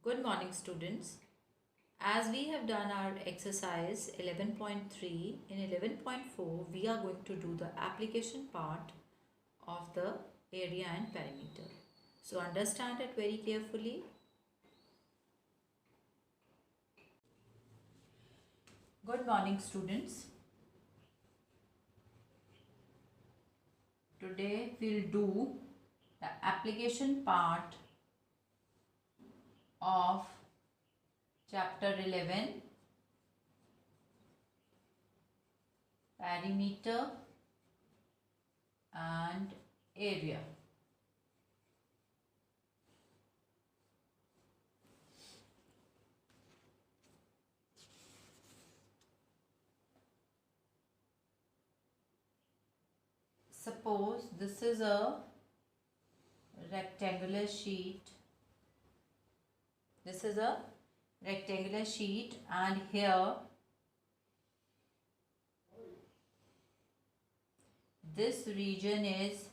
Good morning, students. As we have done our exercise 11.3, in 11.4 we are going to do the application part of the area and perimeter. So understand it very carefully. Good morning, students. Today we'll do the application part of chapter 11, perimeter and area. Suppose this is a rectangular sheet. This is a rectangular sheet, and here this region is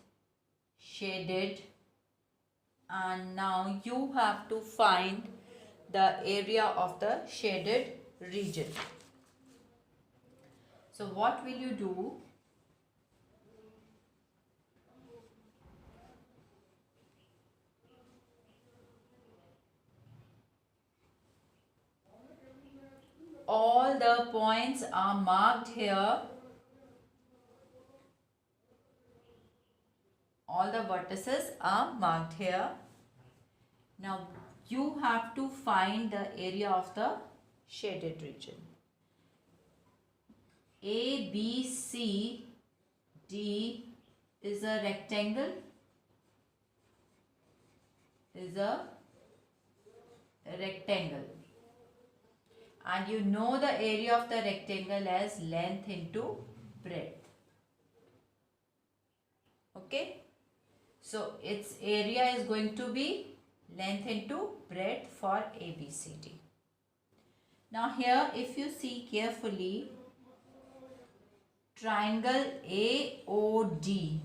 shaded, and now you have to find the area of the shaded region. So what will you do? All the points are marked here. All the vertices are marked here. Now you have to find the area of the shaded region. A, B, C, D is a rectangle. And you know the area of the rectangle as length into breadth. Okay. So its area is going to be length into breadth for ABCD. Now here, if you see carefully, triangle AOD.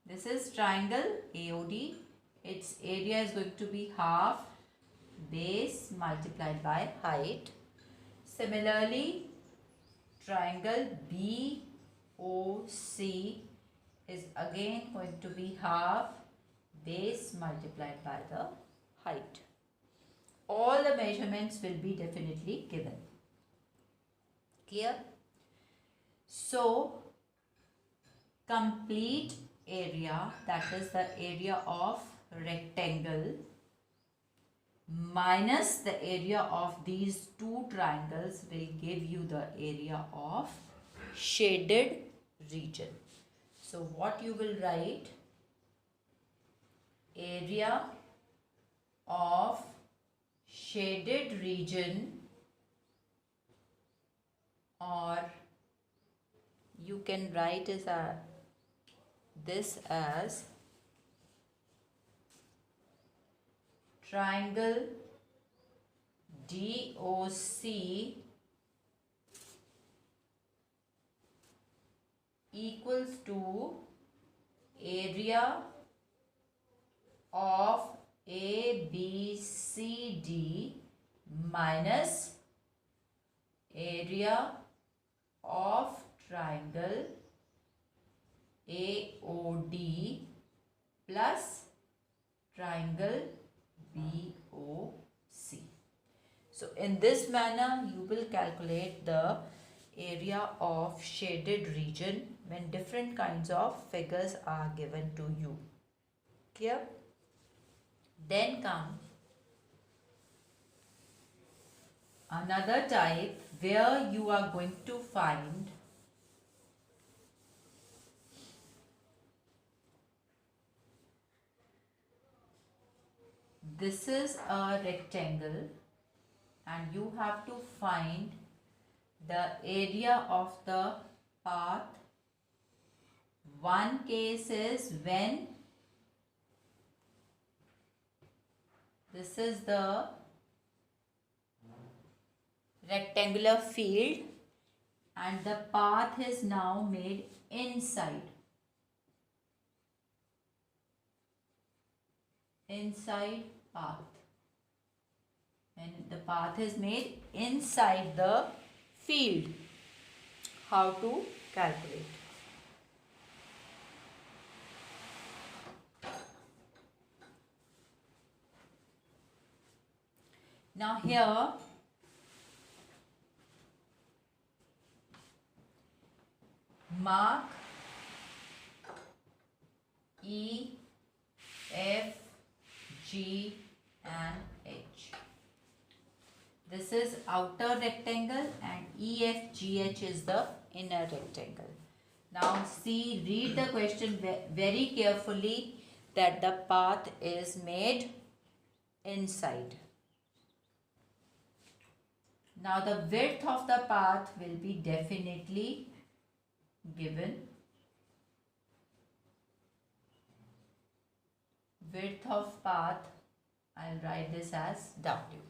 This is triangle AOD. Its area is going to be half base multiplied by height. Similarly, triangle BOC is again going to be half base multiplied by the height. All the measurements will be definitely given. Clear? So, complete area, that is the area of rectangle, minus the area of these two triangles will give you the area of shaded region. So what you will write? Area of shaded region, or you can write this as triangle DOC equals to area of ABCD minus area of triangle AOD plus triangle BOC. So in this manner you will calculate the area of shaded region when different kinds of figures are given to you. Clear? Then comes another type where you are going to find this is a rectangle, and you have to find the area of the path. One case is when this is the rectangular field and the path is now made inside. Path. and the path is made inside the field. How to calculate? Now here mark E, F, G and H. This is outer rectangle and EFGH is the inner rectangle. Now see, read the question very carefully, that the path is made inside. Now the width of the path will be definitely given. Width of path, I'll write this as W.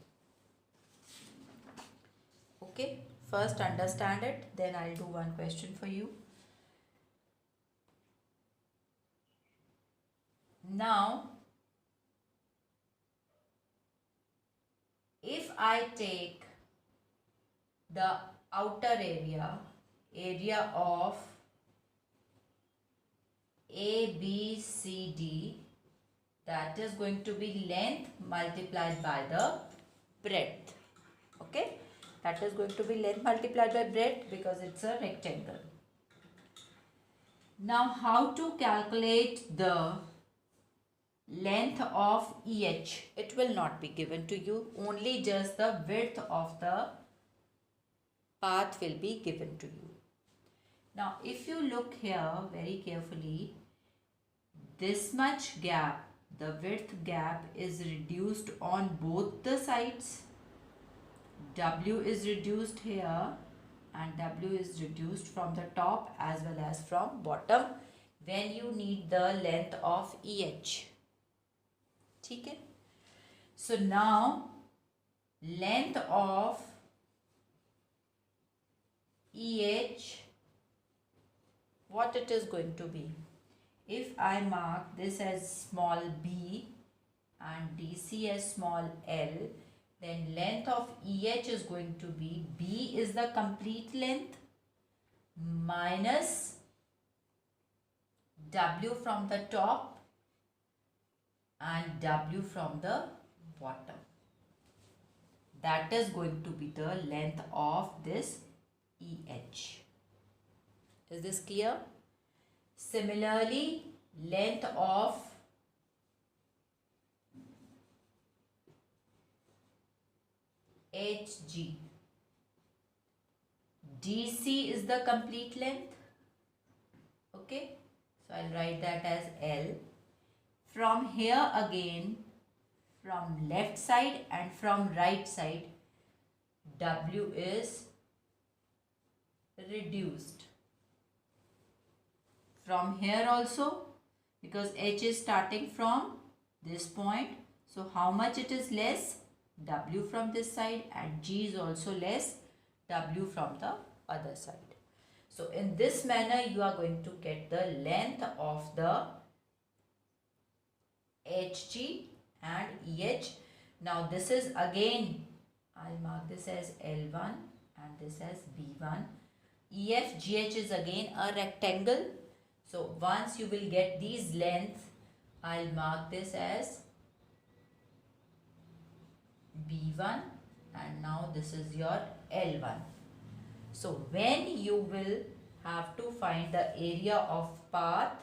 Okay, first understand it, then I'll do one question for you. Now, if I take the outer area of ABCD, that is going to be length multiplied by the breadth. Okay, that is going to be length multiplied by breadth because it's a rectangle. Now how to calculate the length of EH? It will not be given to you, only just the width of the path will be given to you. Now if you look here very carefully, this much gap, the width gap is reduced on both the sides. W is reduced here and W is reduced from the top as well as from bottom when you need the length of EH. Okay? So now length of EH, what it is going to be? If I mark this as small b and DC as small l, then length of EH is going to be, B is the complete length minus W from the top and W from the bottom. That is going to be the length of this EH. Is this clear? Similarly, length of HG. DC is the complete length. Okay, so I'll write that as L. From here again, from left side and from right side, W is reduced. From here also, because H is starting from this point, so how much it is less? W from this side, and G is also less, W from the other side. So in this manner you are going to get the length of the HG and EH. Now this is again, I'll mark this as L1 and this as B1. EFGH is again a rectangle. So once you will get these lengths, I'll mark this as B1 and now this is your L1. So when you will have to find the area of path,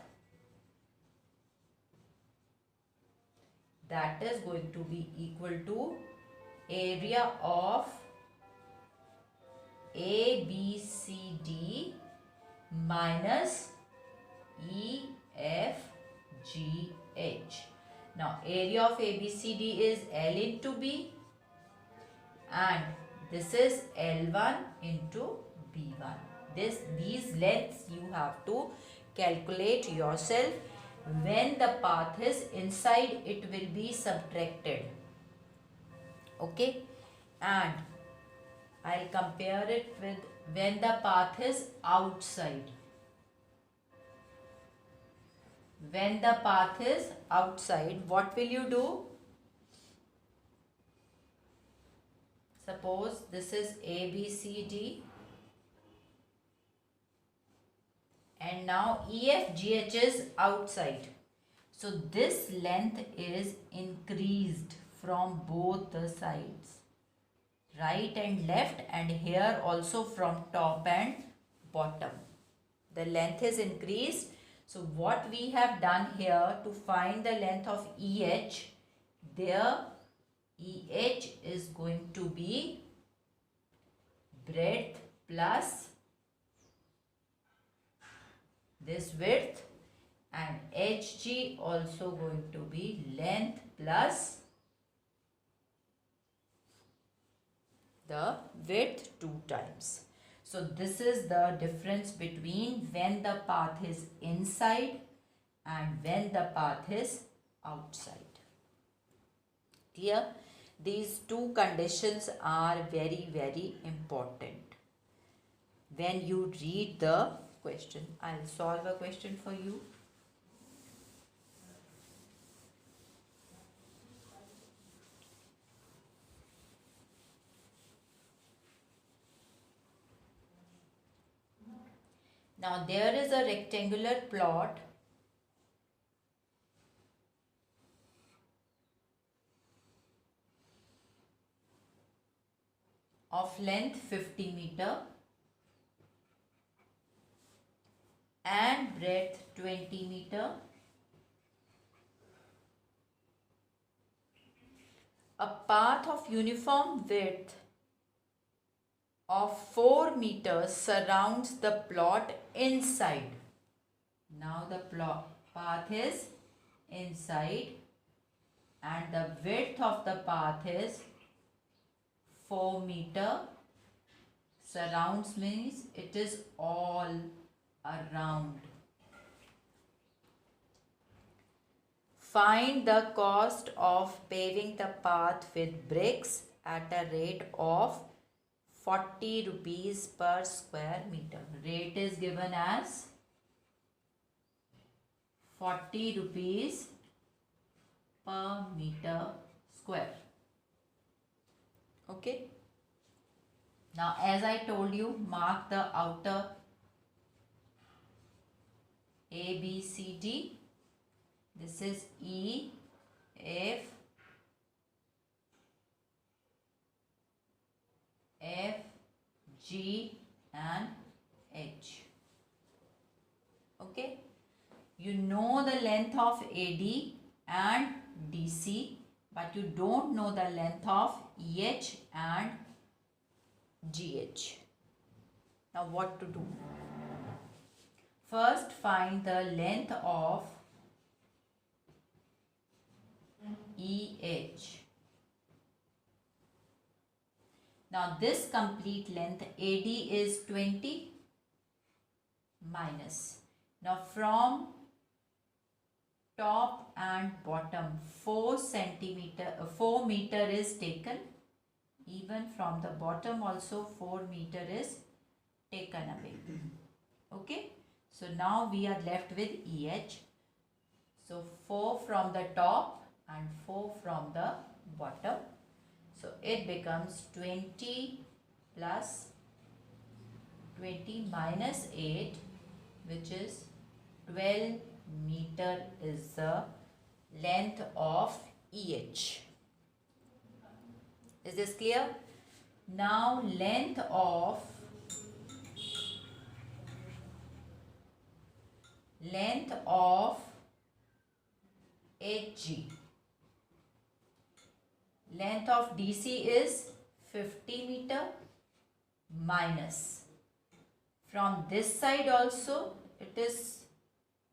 that is going to be equal to area of ABCD minus EFGH. Now area of ABCD is L into B and this is L1 into B1. These lengths you have to calculate yourself. When the path is inside, it will be subtracted. Okay, and I'll compare it with when the path is outside. When the path is outside, what will you do? suppose this is ABCD and now EFGH is outside. So this length is increased from both the sides, right and left, and here also from top and bottom. The length is increased. So what we have done here to find the length of EH, there EH is going to be breadth plus this width, and HG also going to be length plus the width 2 times. So this is the difference between when the path is inside and when the path is outside. Clear? These two conditions are very, very important. When you read the question, I'll solve a question for you. Now there is a rectangular plot of length 50 meter and breadth 20 meter. A path of uniform width of 4 meters surrounds the plot inside. Now the path is inside and the width of the path is 4 meter. Surrounds means it is all around. Find the cost of paving the path with bricks at a rate of 40 rupees per square meter. Rate is given as 40 rupees per meter square. Okay. Now as I told you, mark the outer A, B, C, D. This is E, F, G and H. Okay. You know the length of AD and DC, but you don't know the length of EH and GH. Now what to do? First find the length of EH. Now this complete length AD is 20 minus. Now from top and bottom 4 meter is taken. Even from the bottom also 4 meter is taken away. Okay. So now we are left with EH. So 4 from the top and 4 from the bottom. So it becomes 20 plus 20 minus 8, which is 12 meter is the length of EH. Is this clear? Now length of HG. Length of DC is 50 meter minus. From this side also it is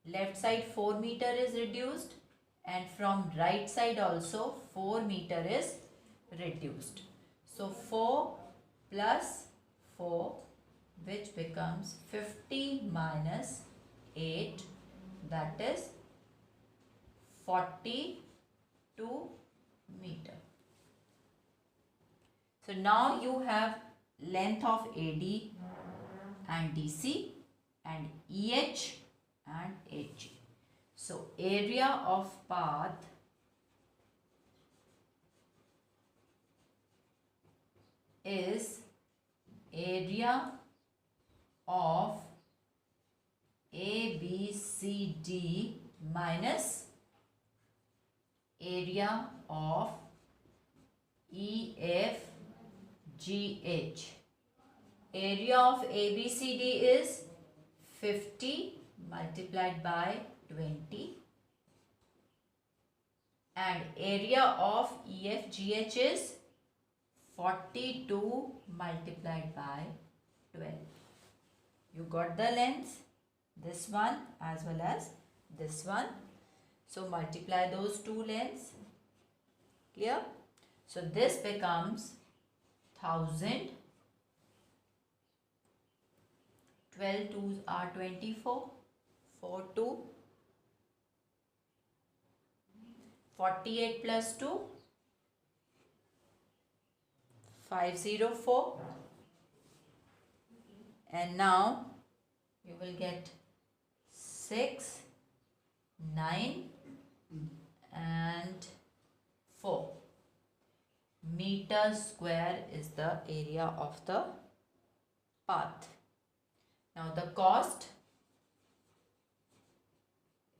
left side 4 meter is reduced, and from right side also 4 meter is reduced. So 4 plus 4, which becomes 50 minus 8, that is 42 meter. So now you have length of AD and DC and EH and HG. So area of path is area of ABCD minus area of EFGH. Area of ABCD is 50 multiplied by 20 and area of EFGH is 42 multiplied by 12. You got the lengths, this one as well as this one. So multiply those two lengths. Clear? So this becomes 1000. 12 2s are 24. 4 2. 48 plus 2. 504. And now you will get 6, 9 and 4. Meter square is the area of the path. Now the cost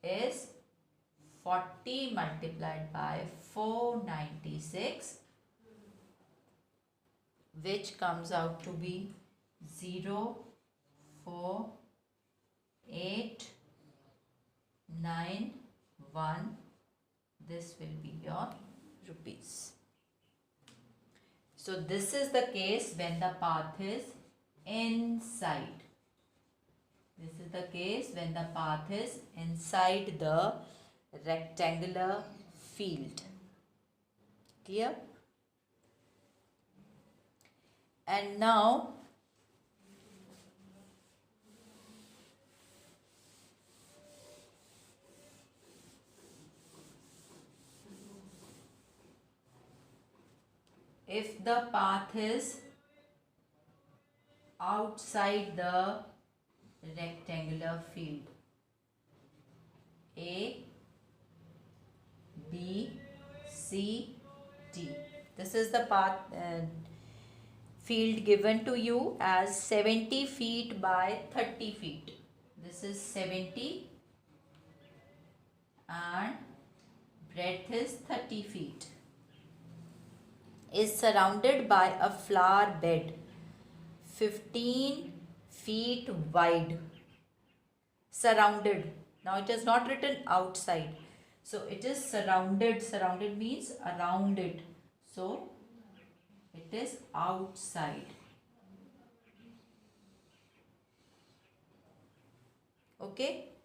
is 40 multiplied by 496, which comes out to be 04891. This will be your rupees. So this is the case when the path is inside. This is the case when the path is inside the rectangular field. Clear? And now if the path is outside the rectangular field, A, B, C, D. This is the path field given to you as 70 feet by 30 feet. This is 70 and breadth is 30 feet. Is surrounded by a flower bed 15 feet wide. Surrounded. Now it is not written outside. So it is surrounded. Surrounded means around it. So it is outside. Okay.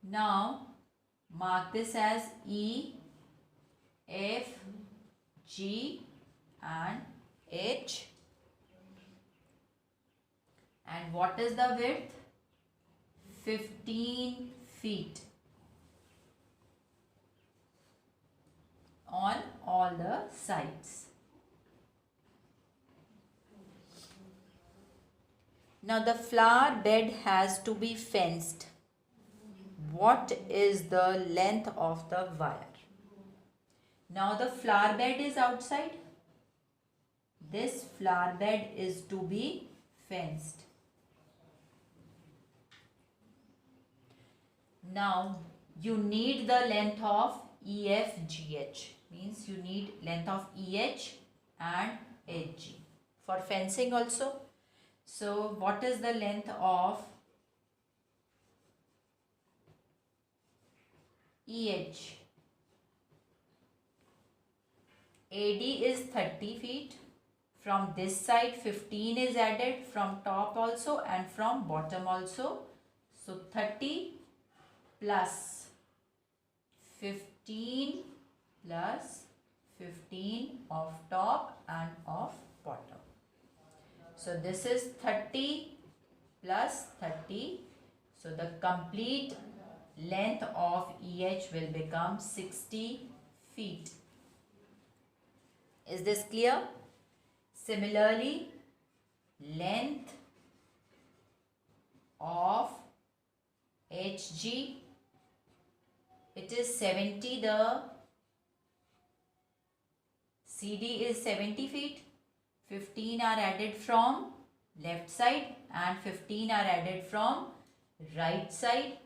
Now mark this as E, F, G and H. And what is the width? 15 feet on all the sides. Now the flower bed has to be fenced. What is the length of the wire? Now the flower bed is outside. This flower bed is to be fenced. Now you need the length of EFGH. Means you need length of EH and HG for fencing also. So what is the length of EH? AD is 30 feet. From this side 15 is added, from top also and from bottom also. So 30 plus 15 plus 15 of top and of bottom. So this is 30 plus 30. So the complete length of EH will become 60 feet. Is this clear? Similarly, length of HG, it is 70, the CD is 70 feet. 15 are added from left side and 15 are added from right side.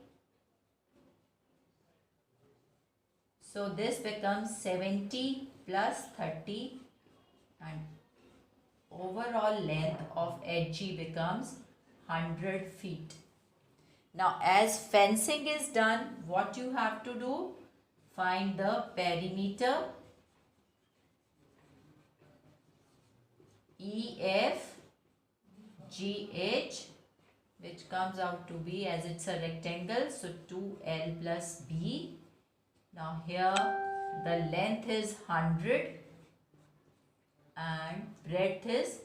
So this becomes 70 plus 30 and overall length of HG becomes 100 feet. Now as fencing is done, what you have to do? Find the perimeter EFGH, which comes out to be, as it's a rectangle, so 2L plus B. Now here the length is 100 and breadth is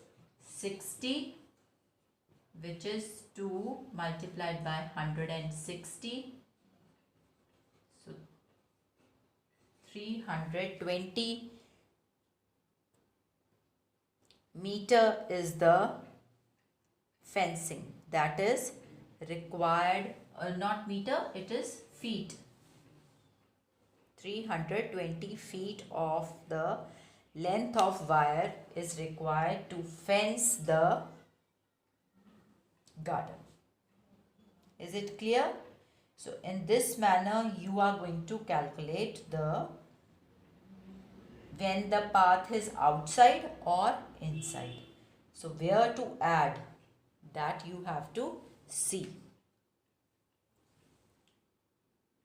60, which is 2 multiplied by 160. So 320 meter is the fencing that is required, not meter, it is feet. 320 feet of the length of wire is required to fence the garden. Is it clear? So in this manner you are going to calculate when the path is outside or inside. So where to add, that you have to see.